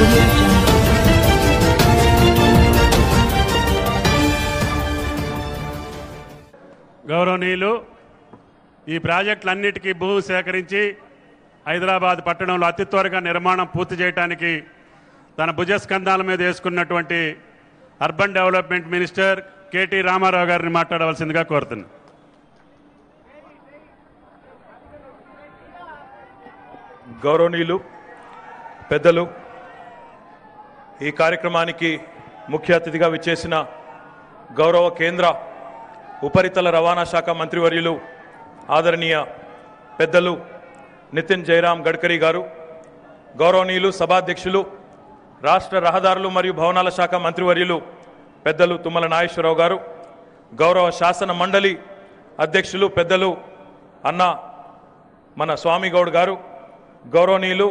audio jungle. గౌరవనీయులు ఈ ప్రాజెక్టులన్నిటికీ భూ సేకరించి హైదరాబాద్ పట్టణంలో అతి త్వరగా నిర్మాణం పూర్తి చేయడానికి తన భుజస్కంధాల మీద వేసుకున్నటువంటి urban development minister KT Rama Rao గారిని మాట్లాడవలసిందిగా కోరుతున్నాను. గౌరవనీయులు పెద్దలు, ఈ కార్యక్రమానికి ముఖ్య అతిథిగా విచ్చేసిన గౌరవ కేంద్ర ఉపరితల రవాణా శాఖ మంత్రివర్యులు ఆదరణీయ పెద్దలు నితిన్ జయరాం గడ్కరీ గారు, గౌరవనీయులు సభాధ్యక్షులు రాష్ట్ర రహదారులు మరియు భవనాల శాఖ మంత్రివర్యులు పెద్దలు తుమ్మల నాగేశ్వరరావు గారు, గౌరవ శాసన మండలి అధ్యక్షులు పెద్దలు అన్న మన స్వామిగౌడ్ గారు, గౌరవనీయులు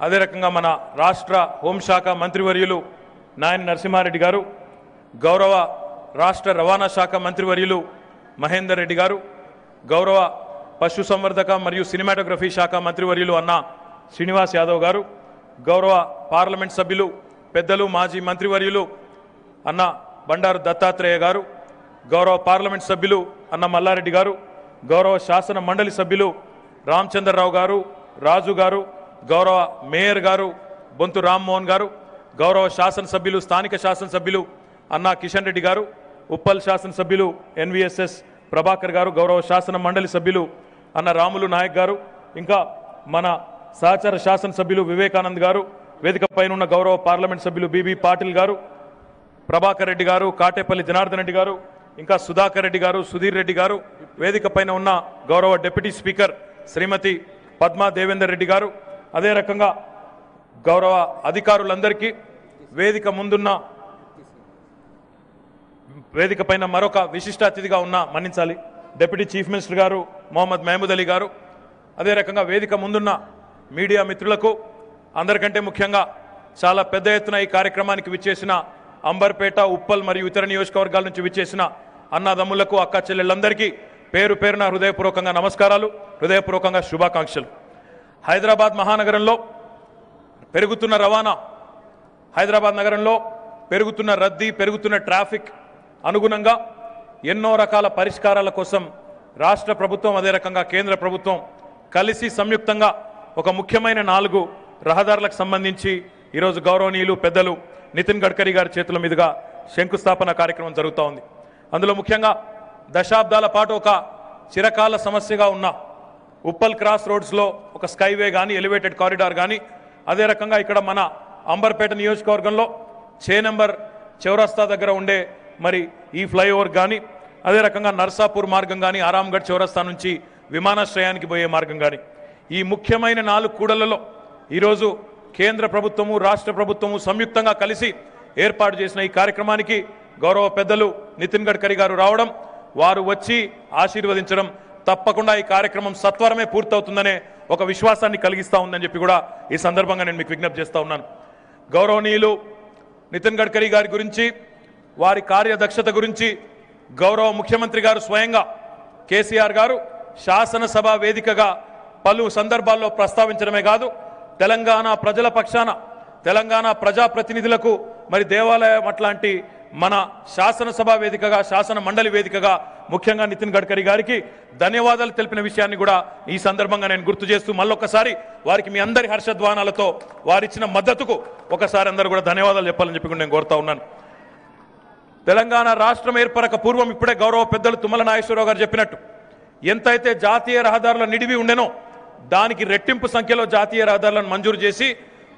అదే రకంగా మన రాష్ట్ర హోంశాఖ మంత్రివర్యులు నాయని నరసింహారెడ్డి గారు, గౌరవ రాష్ట్ర రవాణా శాఖ మంత్రివర్యులు మహేందర్ రెడ్డి గారు, గౌరవ పశుసంవర్ధక మరియు సినిమాటోగ్రఫీ శాఖ మంత్రివర్యులు అన్న శ్రీనివాస్ యాదవ్ గారు, గౌరవ పార్లమెంట్ సభ్యులు పెద్దలు మాజీ మంత్రివర్యులు అన్న బండారు దత్తాత్రేయ గారు, గౌరవ పార్లమెంట్ సభ్యులు అన్న మల్లారెడ్డి గారు, గౌరవ శాసన మండలి సభ్యులు రామచంద్రరావు గారు, రాజు గారు, గౌరవ మేయర్ గారు బొంతు రామ్మోహన్ గారు, గౌరవ శాసనసభ్యులు స్థానిక శాసనసభ్యులు అన్న కిషన్ రెడ్డి గారు, ఉప్పల్ శాసనసభ్యులు ఎన్విఎస్ఎస్ ప్రభాకర్ గారు, గౌరవ శాసన మండలి సభ్యులు అన్న రాములు నాయక్ గారు, ఇంకా మన సహచర శాసనసభ్యులు వివేకానంద్ గారు, వేదిక పైన ఉన్న గౌరవ పార్లమెంట్ సభ్యులు బీబీ పాటిల్ గారు, ప్రభాకర్ రెడ్డి గారు, కాటేపల్లి జనార్దన్ రెడ్డి గారు, ఇంకా సుధాకర్ రెడ్డి గారు, సుధీర్ రెడ్డి గారు, వేదిక పైన ఉన్న గౌరవ డిప్యూటీ స్పీకర్ శ్రీమతి పద్మా దేవేందర్ రెడ్డి గారు, అదే రకంగా గౌరవ అధికారులందరికీ వేదిక పైన మరొక విశిష్ట అతిథిగా ఉన్న మన్నించాలి డిప్యూటీ చీఫ్ మినిస్టర్ గారు మొహమ్మద్ మహమూద్ అలీ గారు, అదే రకంగా వేదిక ముందున్న మీడియా మిత్రులకు, అందరికంటే ముఖ్యంగా చాలా పెద్ద ఎత్తున ఈ కార్యక్రమానికి విచ్చేసిన అంబర్పేట, ఉప్పల్ మరియు ఇతర నియోజకవర్గాల నుంచి విచ్చేసిన అన్నదమ్ములకు, అక్క చెల్లెళ్ళందరికీ పేరు పేరున హృదయపూర్వకంగా నమస్కారాలు, హృదయపూర్వకంగా శుభాకాంక్షలు. హైదరాబాద్ మహానగరంలో పెరుగుతున్న రవాణా, హైదరాబాద్ నగరంలో పెరుగుతున్న రద్దీ, పెరుగుతున్న ట్రాఫిక్ అనుగుణంగా ఎన్నో రకాల పరిష్కారాల కోసం రాష్ట్ర ప్రభుత్వం అదే రకంగా కేంద్ర ప్రభుత్వం కలిసి సంయుక్తంగా ఒక ముఖ్యమైన 4 రహదారులకు సంబంధించి ఈరోజు గౌరవనీయులు పెద్దలు నితిన్ గడ్కరీ గారి చేతుల మీదుగా శంకుస్థాపన కార్యక్రమం జరుగుతూ ఉంది. అందులో ముఖ్యంగా దశాబ్దాల పాటు ఒక చిరకాల సమస్యగా ఉన్న ఉప్పల్ క్రాస్ రోడ్స్లో ఒక స్కైవే కానీ, ఎలివేటెడ్ కారిడార్ కానీ, అదే రకంగా ఇక్కడ మన అంబర్పేట నియోజకవర్గంలో 6 నంబర్ చౌరస్తా దగ్గర ఉండే మరి ఈ ఫ్లైఓవర్ కానీ, అదే రకంగా నర్సాపూర్ మార్గం కానీ, ఆరాంగఢ్ చౌరస్తా నుంచి విమానాశ్రయానికి పోయే మార్గం కానీ, ఈ ముఖ్యమైన 4 కూడళ్లలో ఈరోజు కేంద్ర ప్రభుత్వము రాష్ట్ర ప్రభుత్వము సంయుక్తంగా కలిసి ఏర్పాటు చేసిన ఈ కార్యక్రమానికి గౌరవ పెద్దలు నితిన్ గడ్కరీ గారు రావడం, వారు వచ్చి ఆశీర్వదించడం తప్పకుండా ఈ కార్యక్రమం సత్వరమే పూర్తవుతుందనే ఒక విశ్వాసాన్ని కలిగిస్తూ ఉందని చెప్పి కూడా ఈ సందర్భంగా నేను మీకు విజ్ఞప్తి చేస్తూ ఉన్నాను. గౌరవనీయులు నితిన్ గడ్కరీ గారి గురించి, వారి కార్యదక్షత గురించి గౌరవ ముఖ్యమంత్రి గారు స్వయంగా కేసీఆర్ గారు శాసనసభ వేదికగా పలు సందర్భాల్లో ప్రస్తావించడమే కాదు, తెలంగాణ ప్రజల పక్షాన తెలంగాణ ప్రజాప్రతినిధులకు మరి దేవాలయం అట్లాంటి మన శాసనసభ వేదికగా, శాసన మండలి వేదికగా ముఖ్యంగా నితిన్ గడ్కరీ గారికి ధన్యవాదాలు తెలిపిన విషయాన్ని కూడా ఈ సందర్భంగా నేను గుర్తు చేస్తూ మళ్ళొక్కసారి వారికి మీ అందరి హర్షధ్వానాలతో వారిచ్చిన మద్దతుకు ఒకసారి అందరూ కూడా ధన్యవాదాలు చెప్పాలని చెప్పి నేను కోరుతా ఉన్నాను. తెలంగాణ రాష్ట్రం ఏర్పడక పూర్వం ఇప్పుడే గౌరవ పెద్దలు తుమ్మల నాగేశ్వరరావు గారు చెప్పినట్టు ఎంతైతే జాతీయ రహదారుల నిడివి ఉండెనో దానికి రెట్టింపు సంఖ్యలో జాతీయ రహదారులను మంజూరు చేసి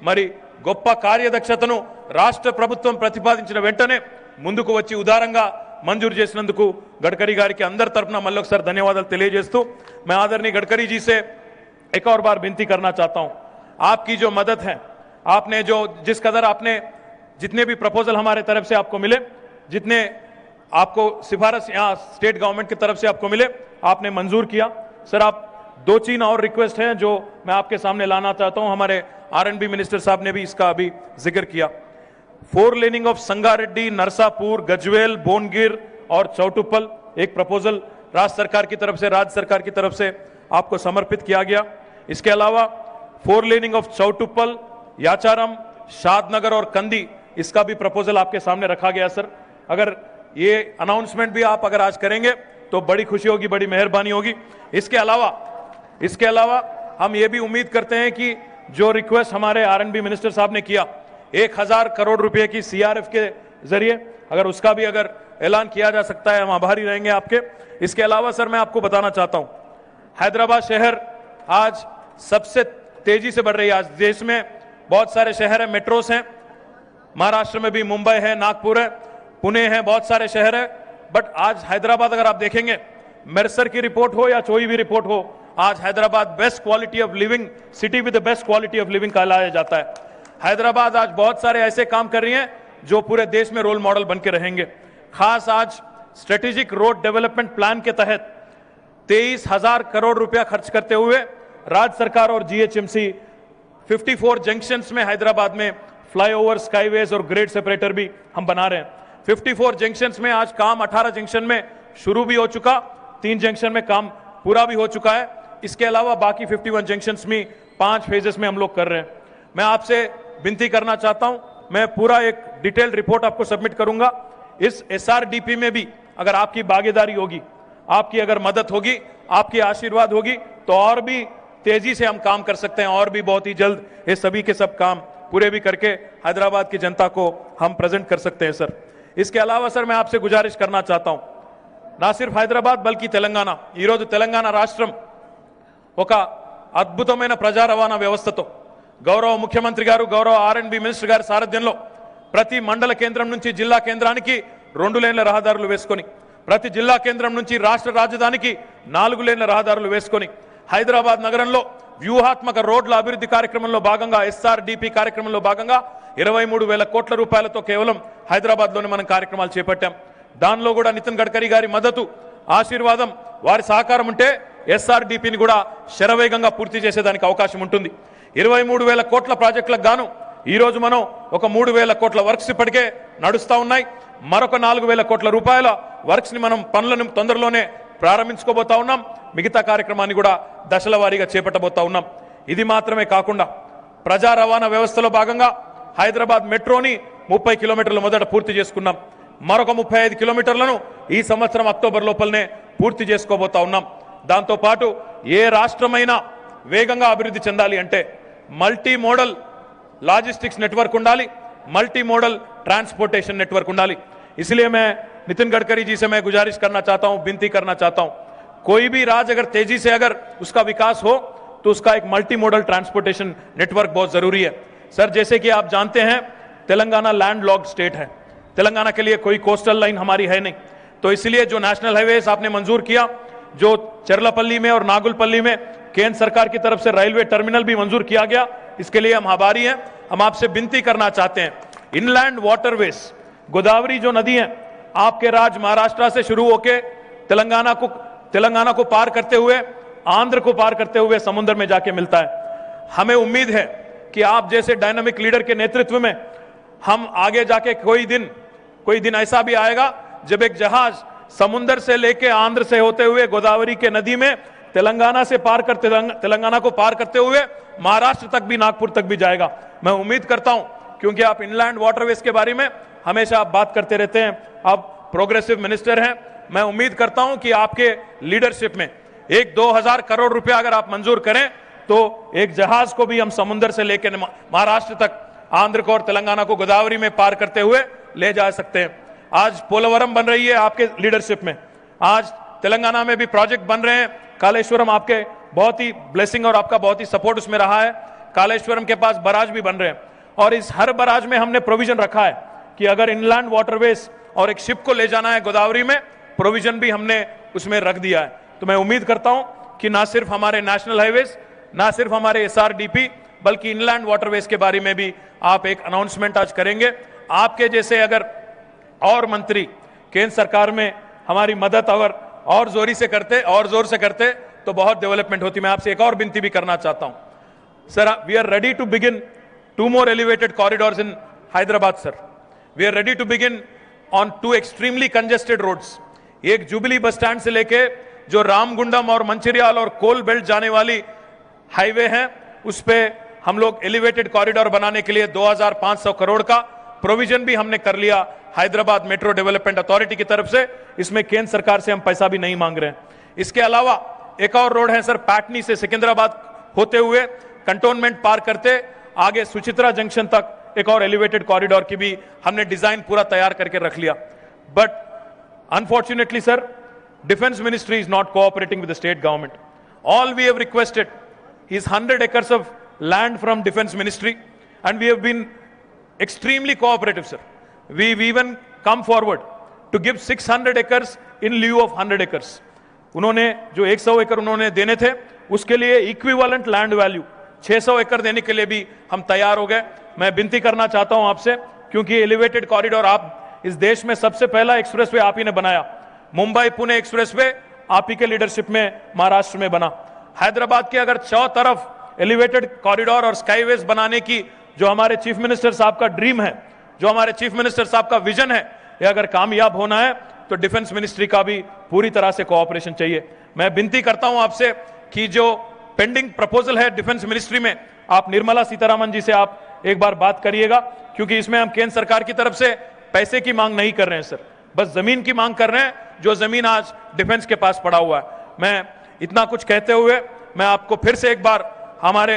మరి గొప్ప కార్యదక్షతను రాష్ట్ర ప్రభుత్వం ప్రతిపాదించిన వెంటనే ముందుకు వచ్చి ఉదారంగా मंजूर చేసినందుకు गडकरी गारी की अंदर तरफना मल्ल ఒకసారి धन्यवाद తెలియజేస్తూ मैं आदरणीय गडकरी जी से एक और बार विनती करना चाहता हूं, आपकी जो मदद है, आपने जो जिस कदर आपने जितने भी प्रपोजल हमारे तरफ से आपको मिले, जितने आपको सिफारिश यहाँ स्टेट गवर्नमेंट की तरफ से आपको मिले, आपने मंजूर किया। सर आप 2-3 और रिक्वेस्ट हैं जो मैं आपके सामने लाना चाहता हूं। हमारे R&B मिनिस्टर साहब ने भी इसका अभी जिक्र किया। 4 लेनिंग ऑफ संगारेड्डी, नरसापुर, गजवेल, बोनगिर और चौटुप्पल एक प्रपोजल राज्य सरकार की तरफ से, राज्य सरकार की तरफ से आपको समर्पित किया गया। इसके अलावा 4 लेनिंग ऑफ चौटुप्पल, याचारम, शादनगर और कंदी, इसका भी प्रपोजल आपके सामने रखा गया सर। अगर ये अनाउंसमेंट भी आप अगर आज करेंगे तो बड़ी खुशी होगी, बड़ी मेहरबानी होगी। इसके अलावा हम ये भी उम्मीद करते हैं कि जो रिक्वेस्ट हमारे R&B मिनिस्टर साहब ने किया 1000 करोड़ रुपए की CRF के जरिए, अगर उसका भी अगर ऐलान किया जा सकता है, हम आभारी रहेंगे आपके। इसके अलावा सर मैं आपको बताना चाहता हूं, हैदराबाद शहर आज सबसे तेजी से बढ़ रही है। आज देश में बहुत सारे शहर है, मेट्रोस हैं, महाराष्ट्र में भी मुंबई है, नागपुर है, पुणे है, बहुत सारे शहर है। बट आज हैदराबाद अगर आप देखेंगे, मेरसर की रिपोर्ट हो या कोई भी रिपोर्ट हो, आज Hyderabad best quality of living city with the best quality of living कहलाया जाता है। हैदराबाद आज बहुत सारे ऐसे काम कर रही है जो पूरे देश में रोल मॉडल बन के रहेंगे। खास आज स्ट्रेटेजिक रोड डेवलपमेंट प्लान के तहत 23,000 करोड़ रुपया खर्च करते हुए राज्य सरकार और GHMC 54 जंक्शंस में हैदराबाद में फ्लाईओवर, स्काईवेज और ग्रेड सेपरेटर भी हम बना रहे हैं। 54 जंक्शंस में आज काम 18 जंक्शन में शुरू भी हो चुका, 3 जंक्शन में काम पूरा भी हो चुका है। इसके अलावा बाकी 51 जंक्शंस में 5 फेजेस में हम लोग कर रहे हैं। मैं आपसे विनती करना चाहता हूं, मैं पूरा एक डिटेल रिपोर्ट आपको सबमिट करूंगा। इस SRDP में भी अगर आपकी भागीदारी होगी, आपकी अगर मदद होगी, आपकी आशीर्वाद होगी, तो और भी तेजी से हम काम कर सकते हैं और भी बहुत ही जल्द ये सभी के सब काम पूरे भी करके हैदराबाद की जनता को हम प्रेजेंट कर सकते हैं सर। इसके अलावा सर मैं आपसे गुजारिश करना चाहता हूं, ना सिर्फ हैदराबाद बल्कि తెలంగాణ, ఈరోజు తెలంగాణ రాష్ట్రం ఒక అద్భుతమైన ప్రజా రవాణా వ్యవస్థతో గౌరవ ముఖ్యమంత్రి గారు, గౌరవ R&B మినిస్టర్ గారి సారథ్యంలో ప్రతి మండల కేంద్రం నుంచి జిల్లా కేంద్రానికి 2 లేన్ల రహదారులు వేసుకొని, ప్రతి జిల్లా కేంద్రం నుంచి రాష్ట్ర రాజధానికి 4 లేన్ల రహదారులు వేసుకొని హైదరాబాద్ నగరంలో వ్యూహాత్మక రోడ్ల అభివృద్ధి కార్యక్రమంలో భాగంగా SRDP కార్యక్రమంలో భాగంగా 23,000 కోట్ల రూపాయలతో కేవలం హైదరాబాద్ లోనే మనం కార్యక్రమాలు చేపట్టాం। దానిలో కూడా నితిన్ గడ్కరీ గారి మద్దతు, ఆశీర్వాదం, వారి సహకారం ఉంటే SRDPని కూడా శరవేగంగా పూర్తి చేసేదానికి అవకాశం ఉంటుంది। 23,000 కోట్ల ప్రాజెక్టులకు గాను ఈ రోజు మనం ఒక 3,000 కోట్ల వర్క్స్ ఇప్పటికే నడుస్తా ఉన్నాయి। మరొక 4,000 కోట్ల రూపాయల వర్క్స్ ని మనం పనులను తొందరలోనే ప్రారంభించుకోబోతా ఉన్నాం। మిగతా కార్యక్రమాన్ని కూడా దశల వారీగా చేపట్టబోతా ఉన్నాం। ఇది మాత్రమే కాకుండా ప్రజా రవాణా వ్యవస్థలో భాగంగా హైదరాబాద్ మెట్రోని 30 కిలోమీటర్ల మొదట పూర్తి చేసుకున్నాం। మరొక 35 కిలోమీటర్లను ఈ సంవత్సరం అక్టోబర్ లోపలనే పూర్తి చేసుకోబోతా ఉన్నాం। దాంతో పాటు ఏ రాష్ట్రమైనా వేగంగా అభివృద్ధి చెందాలి అంటే మల్టీ మోడల్ लॉजिस्टिक्स नेटवर्क उंडाली, मल्टी मॉडल ट्रांसपोर्टेशन नेटवर्क उंडाली। इसलिए मैं नितिन गडकरी जी से मैं गुजारिश करना चाहता हूं, विनती करना चाहता हूं, कोई भी राज्य अगर तेजी से अगर उसका विकास हो तो उसका एक मल्टी मॉडल ट्रांसपोर्टेशन नेटवर्क बहुत जरूरी है। सर जैसे कि आप जानते हैं तेलंगाना लैंड लॉक्ड स्टेट है, तेलंगाना के लिए कोई कोस्टल लाइन हमारी है नहीं, तो इसलिए जो नेशनल हाईवेज आपने मंजूर किया, जो चरलापल्ली में और नागुलपल्ली में केंद्र सरकार की तरफ से रेलवे टर्मिनल भी मंजूर किया गया, इसके लिए हम आभारी हैं। हम आपसे विनती करना चाहते हैं, इनलैंड वाटरवेज, गोदावरी जो नदी है आपके राज्य महाराष्ट्र से शुरू होके तेलंगाना को पार करते हुए आंध्र को पार करते हुए समुद्र में जाके मिलता है। हमें उम्मीद है कि आप जैसे डायनामिक लीडर के नेतृत्व में हम आगे जाके कोई दिन ऐसा भी आएगा जब एक जहाज समुद्र से लेके आंध्र से होते हुए गोदावरी के नदी में तेलंगाना से पार करते तेलंगाना को पार करते हुए महाराष्ट्र तक भी, नागपुर तक भी जाएगा। मैं उम्मीद करता हूं, क्योंकि आप इनलैंड वाटरवेज के बारे में हमेशा आप बात करते रहते हैं, आप प्रोग्रेसिव मिनिस्टर हैं, मैं उम्मीद करता हूं कि आपके लीडरशिप में 1-2 करोड़ रुपया अगर आप मंजूर करें तो एक जहाज को भी हम समुद्र से लेकर महाराष्ट्र तक, आंध्र को और तेलंगाना को गोदावरी में पार करते हुए ले जा सकते हैं। आज पोलवरम बन रही है आपके लीडरशिप में, आज तेलंगाना में भी प्रोजेक्ट बन रहे हैं। कालेश्वरम आपके बहुत ही ब्लेसिंग और आपका बहुत ही सपोर्ट उसमें रहा है। कालेश्वरम के पास बराज भी बन रहे हैं और इस हर बराज में हमने प्रोविजन रखा है कि अगर इनलैंड वाटरवेज और एक शिप को ले जाना है गोदावरी में, प्रोविजन भी हमने उसमें रख दिया है। तो मैं उम्मीद करता हूं कि ना सिर्फ हमारे नेशनल हाईवेज, ना सिर्फ हमारे SRDP, बल्कि इनलैंड वाटरवेज के बारे में भी आप एक अनाउंसमेंट आज करेंगे। आपके जैसे अगर और मंत्री केंद्र सरकार में हमारी मदद अगर और जोर से करते तो बहुत डेवलपमेंट होती। मैं आपसे एक और विनती भी करना चाहता हूं sir, we are ready to begin 2 more elevated corridors in Hyderabad sir. We are ready to begin on 2 extremely congested roads. एक जुबली बस स्टैंड से लेके जो रामगुंडम और मंचिरियाल और कोल बेल्ट जाने वाली हाईवे है, उस पे हम लोग एलिवेटेड कॉरिडोर बनाने के लिए 2500 करोड़ का प्रोविजन भी हमने कर लिया हैदराबाद मेट्रो डेवलपमेंट अथॉरिटी की तरफ से। इसमें केंद्र सरकार से हम पैसा भी नहीं मांग रहे हैं। इसके अलावा एक और रोड है सर, पैटनी से सिकंदराबाद होते हुए कंटोनमेंट पार करते आगे सुचित्रा जंक्शन तक एक और एलिवेटेड कॉरिडोर की भी हमने डिजाइन पूरा तैयार करके रख लिया। But unfortunately sir, defence ministry is not cooperating with the state government. All we have requested is 100 acres of land from defense ministry, and we have been extremely cooperative, sir. We've even come forward to give 600 acres in lieu of 100 acres. उन्होंने जो 100 एकड़ उन्होंने देने थे उसके लिए equivalent land value 600 एकड़ देने के लिए भी हम तैयार हो गए। मैं विनती करना चाहता हूं आपसे, क्योंकि एलिवेटेड कॉरिडोर आप इस देश में सबसे पहला एक्सप्रेसवे आप ही ने बनाया। मुंबई पुणे एक्सप्रेसवे आप ही के लीडरशिप में महाराष्ट्र में बना। हैदराबाद के अगर 4 तरफ एलिवेटेड कॉरिडोर और स्काईवेज बनाने की जो हमारे चीफ मिनिस्टर साहब का ड्रीम है, जो हमारे चीफ मिनिस्टर साहब का विजन है, ये अगर कामयाब होना है तो डिफेंस मिनिस्ट्री का भी पूरी तरह से कोऑपरेशन चाहिए। मैं विनती करता हूं आपसे कि जो पेंडिंग प्रपोजल है डिफेंस मिनिस्ट्री में, आप निर्मला सीतारामन जी से आप एक बार बात करिएगा, क्योंकि इसमें हम केंद्र सरकार की तरफ से पैसे की मांग नहीं कर रहे हैं सर, बस जमीन की मांग कर रहे हैं, जो जमीन आज डिफेंस के पास पड़ा हुआ है। मैं इतना कुछ कहते हुए मैं आपको फिर से एक बार हमारे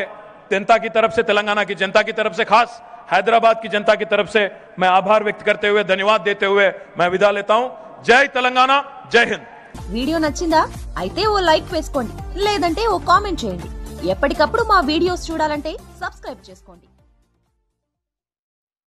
जनता की तरफ से, तेलंगाना की जनता की तरफ से, खास हैदराबाद की जनता की तरफ से मैं आभार व्यक्त करते हुए, धन्यवाद देते हुए मैं विदा लेता हूं। जय तेलंगाना, जय हिंद। వీడియో నచ్చిందా? అయితే ఓ లైక్ వేసుకోండి, లేదంటే ఓ కామెంట్ చేయండి. ఎప్పటికప్పుడు మా వీడియోస్ చూడాలంటే సబ్స్క్రైబ్ చేసుకోండి.